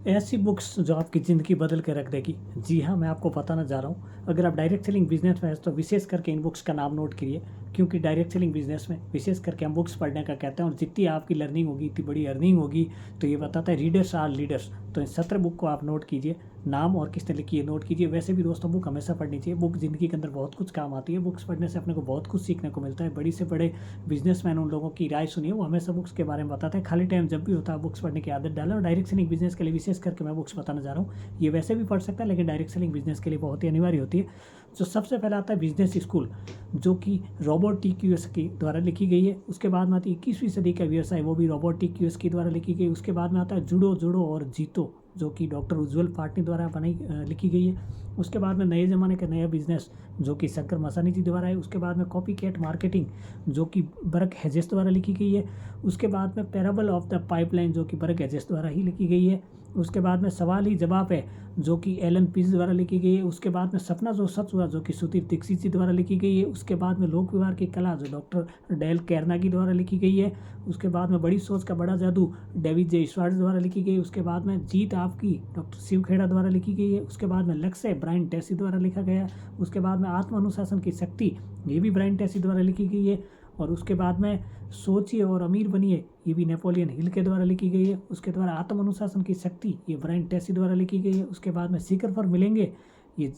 ऐसी बुक्स जो आपकी ज़िंदगी बदल के रख देगी। जी हाँ, मैं आपको बताना जा रहा हूँ, अगर आप डायरेक्ट सेलिंग बिज़नेस में हैं तो विशेष करके इन बुक्स का नाम नोट करिए, क्योंकि डायरेक्ट सेलिंग बिज़नेस में विशेष करके हम बुक्स पढ़ने का कहते हैं और जितनी आपकी लर्निंग होगी इतनी बड़ी अर्निंग होगी। तो ये बताता है रीडर्स आर लीडर्स। तो इन 17 बुक को आप नोट कीजिए, नाम और किसने लिखी है नोट कीजिए। वैसे भी दोस्तों बुक हमेशा पढ़नी चाहिए, बुक ज़िंदगी के अंदर बहुत कुछ काम आती है। बुक्स पढ़ने से अपने को बहुत कुछ सीखने को मिलता है। बड़ी से बड़े बिजनेसमैन उन लोगों की राय सुनिए, वो हमेशा बुक्स के बारे में बताते हैं। खाली टाइम जब भी होता है बुक्स पढ़ने की आदत डालें। और डायरेक्ट सेलिंग बिजनेस के लिए विशेष करके मैं बुक्स बताना जा रहा हूँ। ये वैसे भी पढ़ सकता है लेकिन डायरेक्ट सेलिंग बिजनेस के लिए बहुत ही अनिवार्य होती है। जो सबसे पहला आता है बिजनेस स्कूल, जो कि रॉबर्ट टी क्यूएस की द्वारा लिखी गई है। उसके बाद में आती है 21वीं सदी का व्यवसाय, वो भी रॉबर्ट टी क्यूएस की द्वारा लिखी गई। उसके बाद में आता है जुड़ो जुड़ो और जीतो, जो कि डॉक्टर उज्ज्वल पाटनी द्वारा लिखी गई है। उसके बाद में नए ज़माने का नया बिजनेस, जो कि शंकर मसानी जी द्वारा है। उसके बाद में कॉपी कैट मार्केटिंग, जो कि बर्क हेजेस द्वारा लिखी गई है। उसके बाद में पैराबल ऑफ द पाइपलाइन, जो कि बर्क हेजेस द्वारा ही लिखी गई है। उसके बाद में सवाल ही जवाब है, जो कि एलन पीज द्वारा लिखी गई है। उसके बाद में सपना जो सच हुआ, जो कि सुधीर दीक्षित जी द्वारा लिखी गई है। उसके बाद में लोक व्यवहार की कला, जो डॉक्टर डेल कैर्नेगी द्वारा लिखी गई है। उसके बाद में बड़ी सोच का बड़ा जादू, डेविड जे स्वर्ट्स द्वारा लिखी गई। उसके बाद में जीत आपकी, डॉक्टर शिव खेड़ा द्वारा लिखी गई है। उसके बाद में लक्ष्य, ब्रायन ट्रेसी द्वारा लिखा गया। उसके बाद में आत्म अनुशासन की शक्ति, ये भी ब्रायन ट्रेसी द्वारा लिखी गई है। और उसके बाद में सोचिए और अमीर बनिए, ये भी नेपोलियन हिल के द्वारा लिखी गई है। उसके द्वारा आत्म अनुशासन की शक्ति, ये ब्रायन ट्रेसी द्वारा लिखी गई है। उसके बाद में शिखर पर मिलेंगे, ये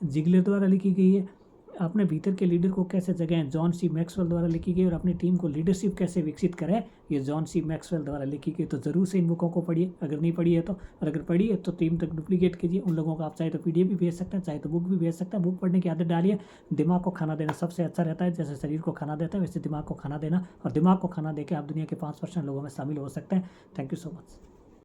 जिगलर द्वारा लिखी गई है। अपने भीतर के लीडर को कैसे जगाएं, जॉन सी मैक्सवेल द्वारा लिखी गई। और अपनी टीम को लीडरशिप कैसे विकसित करें, ये जॉन सी मैक्सवेल द्वारा लिखी गई। तो ज़रूर से इन बुकों को पढ़िए, अगर नहीं पढ़ी है तो। और अगर पढ़ी है तो टीम तक डुप्लीकेट कीजिए। उन लोगों को आप चाहे तो पीडीएफ भी भेज सकते हैं, चाहे तो बुक भी भेज सकते हैं। बुक पढ़ने की आदत डालिए। दिमाग को खाना देना सबसे अच्छा रहता है। जैसे शरीर को खाना देता है वैसे दिमाग को खाना देना, और दिमाग को खाना देकर आप दुनिया के 5% लोगों में शामिल हो सकते हैं। Thank you so much.